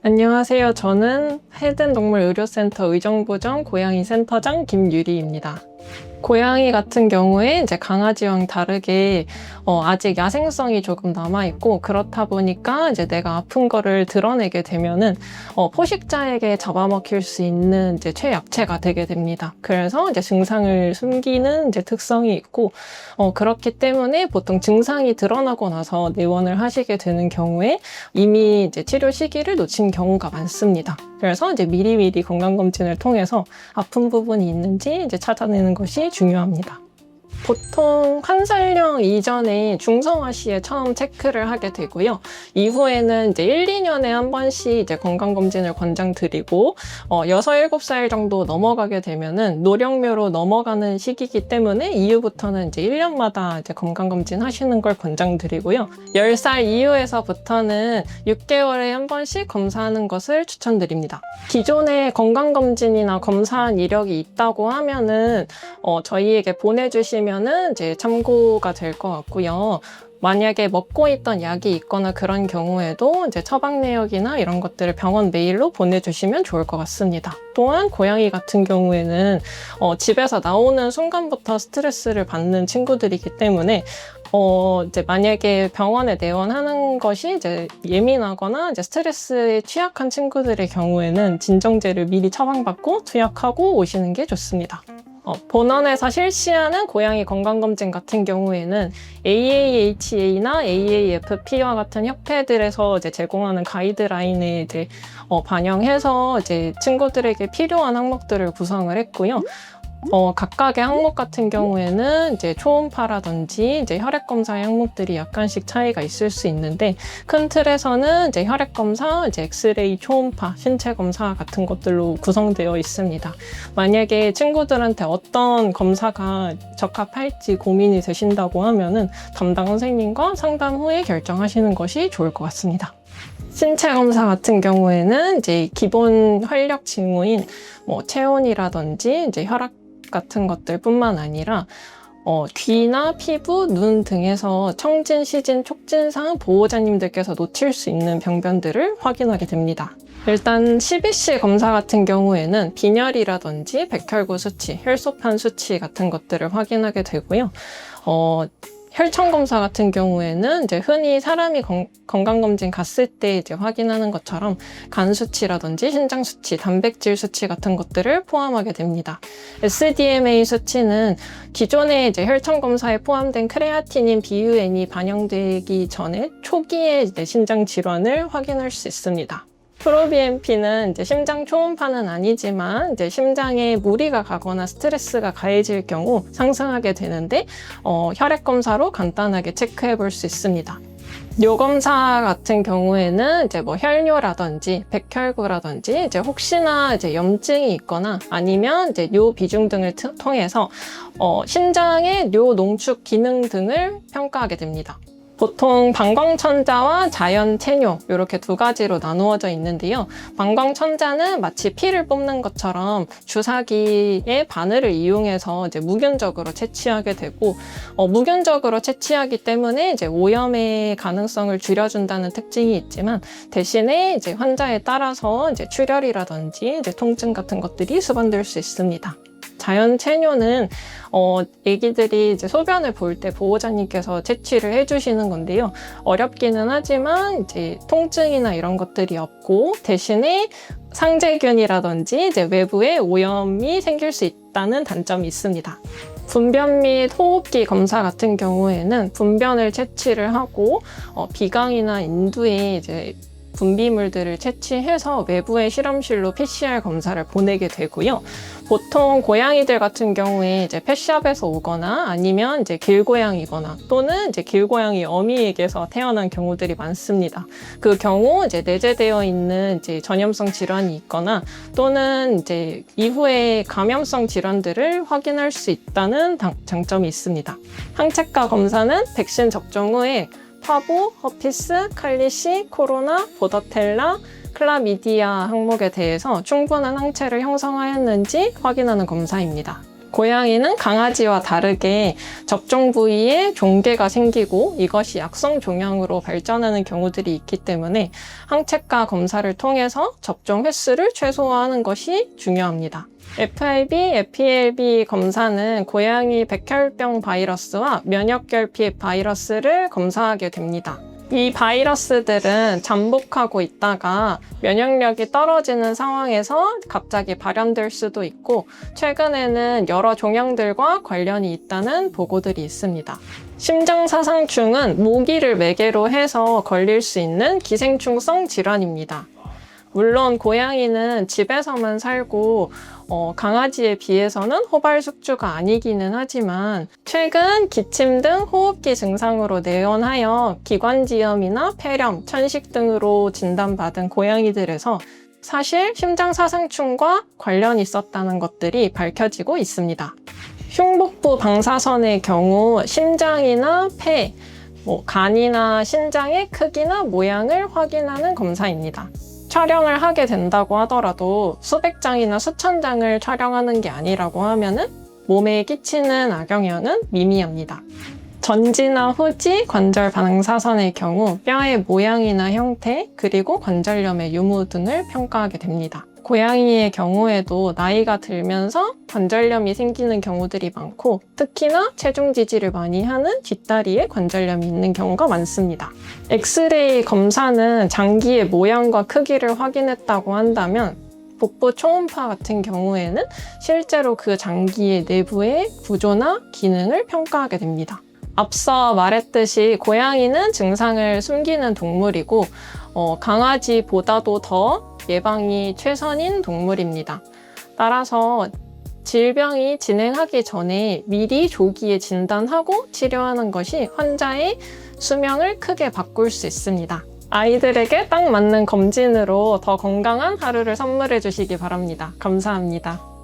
안녕하세요. 저는 해든동물의료센터 의정부점 고양이 센터장 김유리입니다. 고양이 같은 경우에 이제 강아지와는 다르게 아직 야생성이 조금 남아있고, 그렇다 보니까 이제 내가 아픈 거를 드러내게 되면은 포식자에게 잡아먹힐 수 있는 이제 최약체가 되게 됩니다. 그래서 이제 증상을 숨기는 이제 특성이 있고, 그렇기 때문에 보통 증상이 드러나고 나서 내원을 하시게 되는 경우에 이미 이제 치료 시기를 놓친 경우가 많습니다. 그래서 이제 미리미리 건강검진을 통해서 아픈 부분이 있는지 이제 찾아내는 것이 중요합니다. 보통 한 살령 이전에 중성화 시에 처음 체크를 하게 되고요. 이후에는 이제 1, 2년에 한 번씩 이제 건강검진을 권장드리고, 6, 7살 정도 넘어가게 되면은 노령묘로 넘어가는 시기이기 때문에 이후부터는 이제 1년마다 이제 건강검진 하시는 걸 권장드리고요. 10살 이후에서부터는 6개월에 한 번씩 검사하는 것을 추천드립니다. 기존에 건강검진이나 검사한 이력이 있다고 하면은 저희에게 보내주시면은 이제 참고가 될 것 같고요. 만약에 먹고 있던 약이 있거나 그런 경우에도 이제 처방 내역이나 이런 것들을 병원 메일로 보내주시면 좋을 것 같습니다. 또한 고양이 같은 경우에는 집에서 나오는 순간부터 스트레스를 받는 친구들이기 때문에 이제 만약에 병원에 내원하는 것이 이제 예민하거나 이제 스트레스에 취약한 친구들의 경우에는 진정제를 미리 처방받고 투약하고 오시는 게 좋습니다. 본원에서 실시하는 고양이 건강검진 같은 경우에는 AAHA나 AAFP와 같은 협회들에서 이제 제공하는 가이드라인에 이제 반영해서 이제 친구들에게 필요한 항목들을 구성을 했고요. 각각의 항목 같은 경우에는 이제 초음파라든지 이제 혈액 검사의 항목들이 약간씩 차이가 있을 수 있는데, 큰 틀에서는 이제 혈액 검사, 이제 엑스레이, 초음파, 신체 검사 같은 것들로 구성되어 있습니다. 만약에 친구들한테 어떤 검사가 적합할지 고민이 되신다고 하면은 담당 선생님과 상담 후에 결정하시는 것이 좋을 것 같습니다. 신체 검사 같은 경우에는 이제 기본 활력 징후인 체온이라든지 이제 혈압 같은 것들 뿐만 아니라 귀나 피부, 눈 등에서 청진, 시진, 촉진상 보호자님들께서 놓칠 수 있는 병변들을 확인하게 됩니다. 일단 CBC 검사 같은 경우에는 빈혈이라든지 백혈구 수치, 혈소판 수치 같은 것들을 확인하게 되고요. 혈청 검사 같은 경우에는 이제 흔히 사람이 건강검진 갔을 때 이제 확인하는 것처럼 간 수치라든지 신장 수치, 단백질 수치 같은 것들을 포함하게 됩니다. SDMA 수치는 기존에 이제 혈청 검사에 포함된 크레아티닌, BUN이 반영되기 전에 초기에 이제 신장 질환을 확인할 수 있습니다. 프로BNP는 이제 심장 초음파는 아니지만 이제 심장에 무리가 가거나 스트레스가 가해질 경우 상승하게 되는데 혈액 검사로 간단하게 체크해 볼 수 있습니다. 뇨 검사 같은 경우에는 이제 혈뇨라든지 백혈구라든지 이제 혹시나 이제 염증이 있거나 아니면 이제 뇨 비중 등을 통해서 신장의 뇨 농축 기능 등을 평가하게 됩니다. 보통 방광천자와 자연 체뇨 이렇게 두 가지로 나누어져 있는데요. 방광천자는 마치 피를 뽑는 것처럼 주사기의 바늘을 이용해서 이제 무균적으로 채취하게 되고, 무균적으로 채취하기 때문에 이제 오염의 가능성을 줄여준다는 특징이 있지만, 대신에 이제 환자에 따라서 이제 출혈이라든지 이제 통증 같은 것들이 수반될 수 있습니다. 자연 체뇨는 애기들이 이제 소변을 볼 때 보호자님께서 채취를 해주시는 건데요. 어렵기는 하지만 이제 통증이나 이런 것들이 없고, 대신에 상재균이라든지 이제 외부에 오염이 생길 수 있다는 단점이 있습니다. 분변 및 호흡기 검사 같은 경우에는 분변을 채취를 하고 비강이나 인두에 이제 분비물들을 채취해서 외부의 실험실로 PCR 검사를 보내게 되고요. 보통 고양이들 같은 경우에 이제 펫샵에서 오거나 아니면 이제 길고양이거나 또는 이제 길고양이 어미에게서 태어난 경우들이 많습니다. 그 경우 이제 내재되어 있는 이제 전염성 질환이 있거나 또는 이제 이후에 감염성 질환들을 확인할 수 있다는 장점이 있습니다. 항체가 검사는 백신 접종 후에 파보, 허피스, 칼리시, 코로나, 보더텔라, 클라미디아 항목에 대해서 충분한 항체를 형성하였는지 확인하는 검사입니다. 고양이는 강아지와 다르게 접종 부위에 종괴가 생기고 이것이 약성 종양으로 발전하는 경우들이 있기 때문에 항체가 검사를 통해서 접종 횟수를 최소화하는 것이 중요합니다. FIB, FELB 검사는 고양이 백혈병 바이러스와 면역결핍 바이러스를 검사하게 됩니다. 이 바이러스들은 잠복하고 있다가 면역력이 떨어지는 상황에서 갑자기 발현될 수도 있고 최근에는 여러 종양들과 관련이 있다는 보고들이 있습니다. 심장사상충은 모기를 매개로 해서 걸릴 수 있는 기생충성 질환입니다. 물론 고양이는 집에서만 살고 강아지에 비해서는 호발숙주가 아니기는 하지만 최근 기침 등 호흡기 증상으로 내원하여 기관지염이나 폐렴, 천식 등으로 진단받은 고양이들에서 사실 심장사상충과 관련이 있었다는 것들이 밝혀지고 있습니다. 흉복부 방사선의 경우 심장이나 폐, 간이나 신장의 크기나 모양을 확인하는 검사입니다. 촬영을 하게 된다고 하더라도 수백 장이나 수천 장을 촬영하는 게 아니라고 하면은 몸에 끼치는 악영향은 미미합니다. 전지나 후지 관절 방사선의 경우 뼈의 모양이나 형태, 그리고 관절염의 유무 등을 평가하게 됩니다. 고양이의 경우에도 나이가 들면서 관절염이 생기는 경우들이 많고 특히나 체중 지지를 많이 하는 뒷다리에 관절염이 있는 경우가 많습니다. 엑스레이 검사는 장기의 모양과 크기를 확인했다고 한다면 복부 초음파 같은 경우에는 실제로 그 장기의 내부의 구조나 기능을 평가하게 됩니다. 앞서 말했듯이 고양이는 증상을 숨기는 동물이고 강아지보다도 더 예방이 최선인 동물입니다. 따라서 질병이 진행하기 전에 미리 조기에 진단하고 치료하는 것이 환자의 수명을 크게 바꿀 수 있습니다. 아이들에게 딱 맞는 검진으로 더 건강한 하루를 선물해 주시기 바랍니다. 감사합니다.